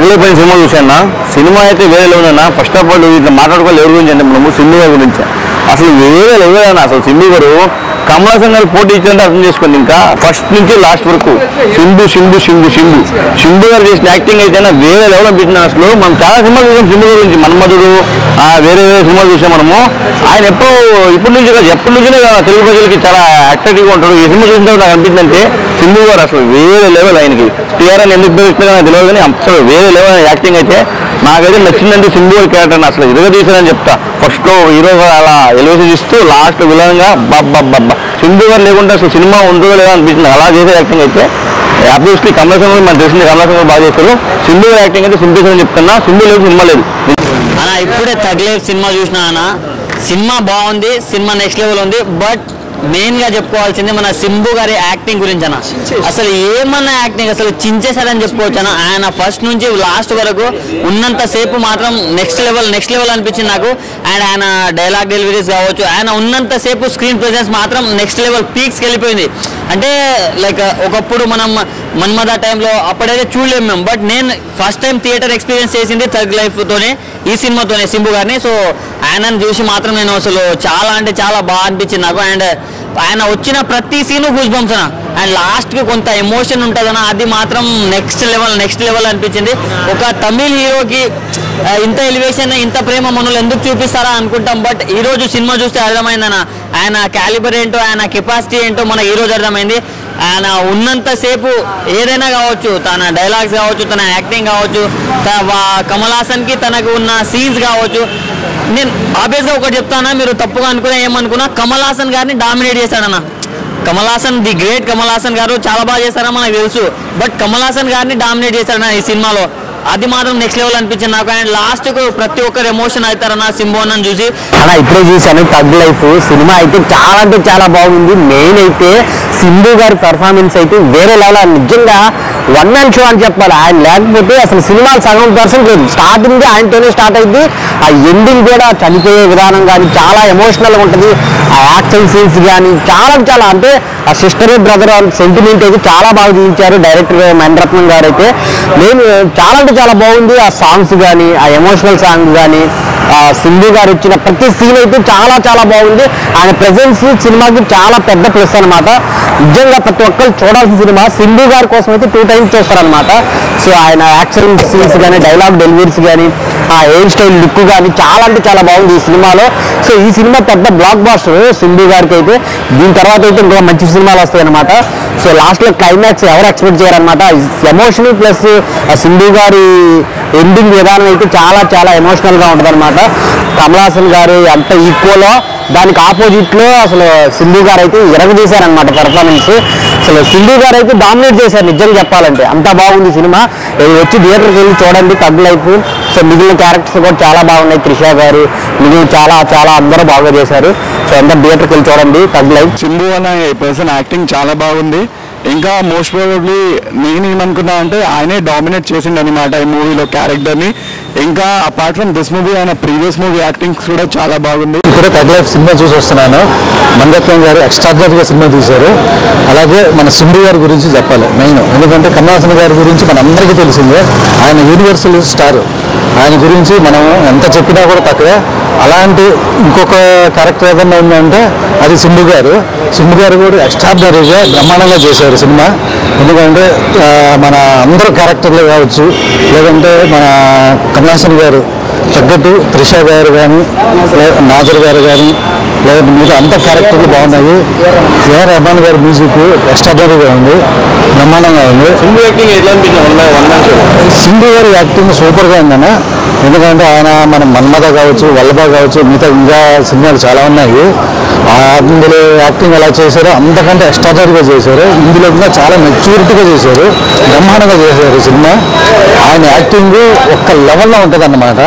కూలిపోయిన సినిమా చూసాను. సినిమా అయితే వేరే లెవెల్ అన్న. ఫస్ట్ ఆఫ్ ఆల్ ఇట్లా మాట్లాడుకోవాలి ఎవరి గురించి అంటే మనము సింధు గారి గురించి అసలు వేరే లెవెల్ అన్న. అసలు సింధు గారు కమల్ హాసన్ గారు పోటీ ఇచ్చారంటే అర్థం చేసుకోండి. ఇంకా ఫస్ట్ నుంచి లాస్ట్ వరకు సింధు గారు చేసిన యాక్టింగ్ అయితే వేరే లెవెల్ అనిపించింది. అసలు మనం చాలా సినిమాలు చూసాం సింధు గారి గురించి, మన్మధుడు వేరే సినిమాలు చూసాం మనము. ఆయన ఇప్పటి నుంచి తెలుగు ప్రజలకి చాలా అట్రాక్టివ్గా ఉంటాడు. ఈ సినిమా చూసిన నాకు అనిపించిందంటే సింధు గారు అసలు వేరే లెవెల్. ఆయనకి టీఆర్ఎన్ ఎందుకు తెలుస్తుందో నాకు తెలియదు కానీ అసలు వేరే లెవెల్ యాక్టింగ్ అయితే నాకైతే నచ్చిందంటే సింధు గారి క్యారెక్టర్ అసలు ఇరుగా తీసానని చెప్తా. ఫస్ట్ హీరోగా అలా ఎలివేషన్ ఇస్తూ లాస్ట్ విలన్గా బాబ్బా సింధు గారు లేకుంటే అసలు సినిమా ఉంటుందో లేదా అనిపించింది. అలా చేసే యాక్టింగ్ అయితే అబ్వియస్లీ కమల్ హాసన్ మనకు తెలిసింది, కమల్ హాసన్ బాగా చేస్తారు. సింధు గారి యాక్టింగ్ అయితే సింధు అని చెప్తున్నా. సింధు లేదు సినిమా లేదు అన్న. ఇప్పుడే తగ్లే సినిమా చూసినా అన్న. సినిమా బాగుంది, సినిమా నెక్స్ట్ లెవెల్ ఉంది. బట్ మెయిన్ గా చెప్పుకోవాల్సింది మన సింబు గారి యాక్టింగ్ గురించి అన్న. అసలు ఏమన్నా యాక్టింగ్ అసలు చించేశారని చెప్పుకోవచ్చు అన్న. ఆయన ఫస్ట్ నుంచి లాస్ట్ వరకు ఉన్నంత సేపు మాత్రం నెక్స్ట్ లెవెల్ అనిపించింది నాకు. అండ్ ఆయన డైలాగ్ డెలివరీస్ కావచ్చు, ఆయన ఉన్నంత సేపు స్క్రీన్ ప్రెజెన్స్ మాత్రం నెక్స్ట్ లెవెల్ పీక్స్కి వెళ్ళిపోయింది. అంటే లైక్ ఒకప్పుడు మనం మన్మథ టైంలో అప్పుడైతే చూడలేము మేము. బట్ నేను ఫస్ట్ టైం థియేటర్ ఎక్స్పీరియన్స్ చేసింది థగ్ లైఫ్తోనే, ఈ సినిమాతోనే సింబు గారిని. సో ఆయనను చూసి మాత్రం నేను అసలు చాలా అంటే చాలా బాగా అనిపించింది నాకు. అండ్ ఆయన వచ్చిన ప్రతి సీను గూస్ బంప్స్ అన్న. అండ్ లాస్ట్కి కొంత ఎమోషన్ ఉంటుందన్న, అది మాత్రం నెక్స్ట్ లెవెల్ అనిపించింది. ఒక తమిళ్ హీరోకి ఇంత ఎలివేషన్ ఇంత ప్రేమ మనల్ని ఎందుకు చూపిస్తారా అనుకుంటాం. బట్ ఈరోజు సినిమా చూస్తే అర్థమైందన్న ఆయన క్యాలిబర్ ఏంటో, ఆయన కెపాసిటీ ఏంటో మనకి ఈరోజు అర్థమైంది. ఆయన ఉన్నంతసేపు ఏదైనా కావచ్చు, తన డైలాగ్స్ కావచ్చు, తన యాక్టింగ్ కావచ్చు, కమల్ హాసన్కి తనకు ఉన్న సీన్స్ కావచ్చు. నేను ఆబ్వియస్గా ఒకటి చెప్తానా, మీరు తప్పుగా అనుకున్నా ఏమనుకున్నా, కమల్ హాసన్ గారిని డామినేట్ చేశాడన్న. కమల్ హాసన్ ది గ్రేట్ కమల్ హాసన్ గారు చాలా బాగా చేస్తారని మనకు తెలుసు. బట్ కమల్ హాసన్ గారిని డామినేట్ చేశాడన్న ఈ సినిమాలో. అది మాత్రం నెక్స్ట్ లెవెల్ అనిపించింది నాకు. అండ్ లాస్ట్కు ప్రతి ఒక్కరు ఎమోషన్ అవుతారన్న సింబు అన్నని చూసి. అలా ఇప్పుడే చూశాను థగ్ లైఫ్ సినిమా అయితే చాలా అంటే చాలా బాగుంది. మెయిన్ అయితే సింబు గారి పర్ఫార్మెన్స్ అయితే వేరే లెవెల్. నిజంగా వన్ మ్యాన్ షో అని చెప్పాలి. ఆయన లేకపోతే అసలు సినిమా సగం పర్సెంట్ లేదు. స్టార్టింగ్ ఆయనతోనే స్టార్ట్ అయింది. ఆ ఎండింగ్ కూడా చనిపోయే విధానం కానీ చాలా ఎమోషనల్గా ఉంటుంది. ఆ యాక్షన్ సీన్స్ కానీ చాలా అంటే ఆ సిస్టర్ బ్రదర్ సెంటిమెంట్ అయితే చాలా బాగా చూపించారు డైరెక్టర్ మణిరత్నం గారు అయితే. నేను చాలా అంటే చాలా బాగుంది. ఆ సాంగ్స్ కానీ, ఆ ఎమోషనల్ సాంగ్ కానీ, సింబు గారు వచ్చిన ప్రతి సీన్ అయితే చాలా బాగుంది. ఆయన ప్రెజెన్స్ సినిమాకి చాలా పెద్ద ప్లస్ అనమాట. నిజంగా ప్రతి ఒక్కరు చూడాల్సిన సినిమా. సింబు గారి కోసం అయితే 2 times చూస్తారనమాట. సో ఆయన యాక్షన్ సీన్స్ కానీ, డైలాగ్ డెలివరీస్ కానీ, ఆ హెయిర్ స్టైల్ లుక్ కానీ చాలా అంటే చాలా బాగుంది ఈ సినిమాలో. సో ఈ సినిమా పెద్ద బ్లాక్ బాస్టర్ సింబు గారికి అయితే. దీని తర్వాత అయితే ఇంకో మంచి సినిమాలు వస్తాయి అనమాట. సో లాస్ట్లో క్లైమాక్స్ ఎవరు ఎక్స్పెక్ట్ చేయాలన్నమాట. ఎమోషన్ ప్లస్ సింబు గారి ఎండింగ్ విధానం అయితే చాలా ఎమోషనల్గా ఉంటుంది అనమాట. కమల్ హాసన్ గారు ఎంత ఈక్వలో దానికి ఆపోజిట్లో అసలు సింబు గారు అయితే ఎరగదీశారనమాట పెర్ఫార్మెన్స్. అసలు సింబు గారు అయితే డామినేట్ చేశారు నిజంగా చెప్పాలంటే. అంత బాగుంది సినిమా. వచ్చి థియేటర్కి వెళ్ళి చూడండి థగ్ లైఫ్. సో మిగిలిన క్యారెక్టర్స్ కూడా చాలా బాగున్నాయి. త్రిష గారు మిగిలిన చాలా అందరూ బాగా చేశారు. సో అందరూ థియేటర్కి వెళ్ళి చూడండి థగ్ లైఫ్. సింబు అనే పర్సన్ యాక్టింగ్ చాలా బాగుంది. ఇంకా మోస్ట్ ప్రాబబ్లీ నేను ఏమనుకున్నా అంటే ఆయనే డామినేట్ చేసిండు అనమాట ఈ మూవీలో క్యారెక్టర్ని. ఇంకా అపార్ట్ ఫ్రమ్ దిస్ మూవీ ఆయన ప్రీవియస్ మూవీ యాక్టింగ్ కూడా చాలా బాగుంది. ఇప్పుడు థగ్ లైఫ్ సినిమా చూసి వస్తున్నాను. మణిరత్నం గారు ఎక్స్ట్రాడినరీగా సినిమా తీశారు. అలాగే మన సింబు గారి గురించి చెప్పాలి మెయిన్. ఎందుకంటే కమల్ హాసన్ గారి గురించి మన అందరికీ తెలిసిందే. ఆయన యూనివర్సల్ స్టార్. ఆయన గురించి మనం ఎంత చెప్పినా కూడా తక్కువే. అలాంటి ఇంకొక క్యారెక్టర్ ఏదన్నా ఉందంటే అది సింబు గారు. సింబు గారు కూడా ఎక్స్ట్రాడినరీగా బ్రహ్మాండంగా చేశారు సినిమా. ఎందుకంటే మన అందరూ క్యారెక్టర్లు కావచ్చు, లేదంటే మన కమల్ హాసన్ గారు తగ్గట్టు త్రిష గారు కానీ, నాజర్ గారు కానీ, లేదంటే మిగతా అంత క్యారెక్టర్లు బాగున్నాయి. ఏఆర్ రెహమాన్ గారి మ్యూజిక్ ఎక్స్ట్రాడినరీగా ఉంది, బ్రహ్మాండంగా ఉంది. సింబు యాక్టింగ్ ఎట్లా అనిపించింది? సింబు గారి యాక్టింగ్ సూపర్గా ఉందన్న. ఎందుకంటే ఆయన మన మన్మథ కావచ్చు, వల్లభ కావచ్చు, మిగతా ఇంకా సినిమాలు చాలా ఉన్నాయి. అందులో యాక్టింగ్ ఎలా చేశారో అంతకంటే ఎక్స్ట్రాడినరీగా చేశారు. ఇందులో ఇంకా చాలా మెచ్యూరిటీగా చేశారు, బ్రహ్మాండంగా చేశారు సినిమా. ఆయన యాక్టింగ్ ఒక్క లెవెల్లో ఉంటుంది అన్నమాట.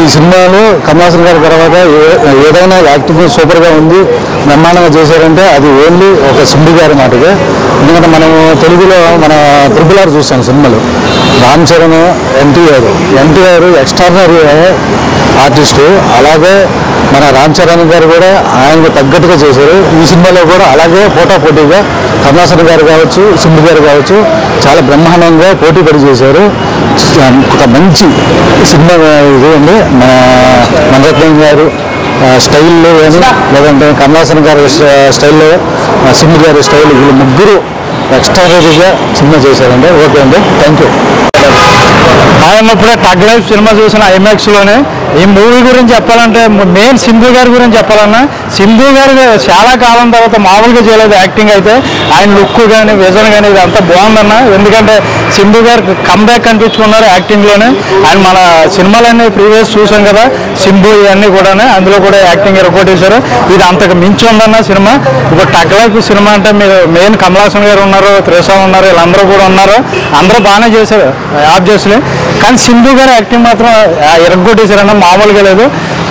ఈ సినిమాలో కమల్ హాసన్ గారి తర్వాత ఏదైనా యాక్టింగ్ సూపర్గా ఉంది, బ్రహ్మాండంగా చేశారంటే అది ఓన్లీ ఒక సింబు గారి మాటగా. ఎందుకంటే మనం తెలుగులో మన త్రిపుల్ ఆర్ చూస్తాం సినిమాలు. Ram Charan, NTR extraordinary artist. అలాగే మన రామ్ చరణ్ గారు కూడా ఆయనకు తగ్గట్టుగా చేశారు. ఈ సినిమాలో కూడా అలాగే పోటాపోటీగా కమలాసన్ గారు కావచ్చు, సింబు గారు కావచ్చు చాలా బ్రహ్మాండంగా పోటీ పడి చేశారు. ఒక మంచి సినిమా ఇది అండి. మన మణిరత్నం గారు స్టైల్లో కానీ లేదంటే కమలాసన్ గారి స్టైల్లో, సింబు గారి స్టైల్, వీళ్ళు ముగ్గురు ఎక్స్ట్రాడనరీగా సినిమా చేశారండి. ఓకే అండి, థ్యాంక్ యూ. ఆయన ఇప్పుడే టగ్ లైఫ్ సినిమా చూసిన ఐమాక్స్లోనే. ఈ మూవీ గురించి చెప్పాలంటే మెయిన్ సింబు గారి గురించి చెప్పాలన్నా, సింబు గారు చాలా కాలం తర్వాత మామూలుగా చేయలేదు యాక్టింగ్ అయితే. ఆయన లుక్ కానీ విజన్ కానీ ఇదంతా బాగుందన్న. ఎందుకంటే సింబు గారు కంబ్యాక్ కనిపించుకున్నారు యాక్టింగ్లోనే. ఆయన మన సినిమాలన్నీ ప్రీవియస్ చూసాం కదా, సింబు ఇవన్నీ కూడా, అందులో కూడా యాక్టింగ్ ఎరగొట్టేశారు. ఇది అంతకు మించి ఉందన్న సినిమా. ఇప్పుడు టగ్ లైఫ్ సినిమా అంటే మీరు మెయిన్ కమలాసన్ గారు ఉన్నారు, త్రిషా ఉన్నారు, వీళ్ళందరూ కూడా ఉన్నారు. అందరూ బాగానే చేశారు ఆబ్వియస్లీ. కానీ సింబు గారు యాక్టింగ్ మాత్రం ఎరగొట్టేశారన్న, మామూలుగా లేదు.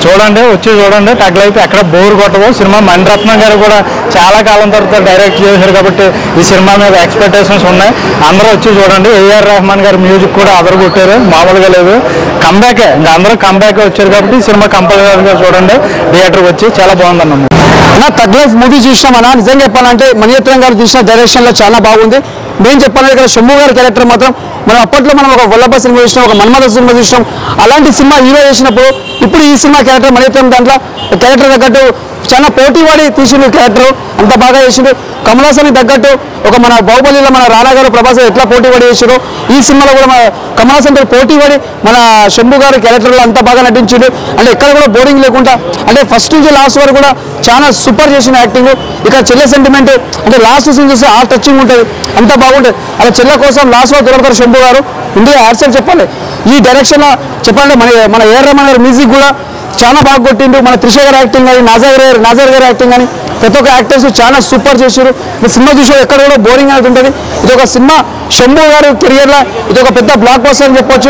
చూడండి, వచ్చి చూడండి టగ్ లైఫ్, ఎక్కడ బోర్ కొట్టవు సినిమా. మణిరత్నం గారు కూడా చాలా కాలం తర్వాత డైరెక్ట్ చేశారు కాబట్టి ఈ సినిమా మీద ఎక్స్పెక్టేషన్స్ ఉన్నాయి. అందరూ వచ్చి చూడండి. ఏఆర్ రెహమాన్ గారి మ్యూజిక్ కూడా అదరగొట్టారు, మామూలుగా లేదు. కంబ్యాకే, ఇంకా అందరూ కంబ్యాకే వచ్చారు కాబట్టి ఈ సినిమా కంపల్సరీగా చూడండి థియేటర్కి వచ్చి. చాలా బాగుందన్న. టగ్ లైఫ్ మూవీ చూసినామన్నా, నిజంగా చెప్పాలంటే మణిరత్నం గారు తీసిన డైరెక్షన్లో చాలా బాగుంది. మేము చెప్పాలంటే ఇక్కడ శంభు గారి క్యారెక్టర్ మాత్రం మనం అప్పట్లో మనం ఒక వల్లభ సినిమా చూసినాం, ఒక మన్మథ సినిమా చూసినాం. అలాంటి సినిమా హీరో చేసినప్పుడు ఇప్పుడు ఈ సినిమా క్యారెక్టర్ మణిరత్నం దాంట్లో క్యారెక్టర్ తగ్గట్టు చాలా పోటీ పడి తీసిన క్యారెక్టర్ అంత బాగా చేసిండు. కమలాసన్కి తగ్గట్టు ఒక మన బాహుబలిలో మన రానా గారు, ప్రభాస్ ఎట్లా పోటీ పడి చేసారో ఈ సినిమాలో కూడా మన కమలాసన్ పోటీ పడి మన శంభు గారి క్యారెక్టర్లో అంత బాగా నటించిండు. అంటే ఎక్కడ కూడా బోరింగ్ లేకుండా, అంటే ఫస్ట్ నుంచి లాస్ట్ వరకు కూడా చాలా సూపర్ చేసిన యాక్టింగ్. ఇక్కడ చెల్లె సెంటిమెంట్ అంటే లాస్ట్ సీన్ చూస్తే ఆ టచింగ్ ఉంటుంది, అంత బాగుంటుంది. అలా చెల్లె కోసం లాస్ట్ వరకు దొరుకుతారు శంభు గారు. ఇందులో యాడ్సెప్ చెప్పాలి. ఈ డైరెక్షన్ చెప్పాలంటే మన ఏఆర్ రెహమాన్ గారి మ్యూజిక్ కూడా చాలా బాగా కొట్టిండు. మన త్రిష గారి యాక్టింగ్ కానీ, నాజర్ గారి యాక్టింగ్ కానీ ప్రతి ఒక్క యాక్టర్స్ చాలా సూపర్ చేశారు. ఈ సినిమా చూసే ఎక్కడ కూడా బోరింగ్ అనేది ఉంటుంది. ఇది ఒక సినిమా శంభు గారు కెరియర్లో ఇది ఒక పెద్ద బ్లాక్ బస్టర్ అని చెప్పొచ్చు.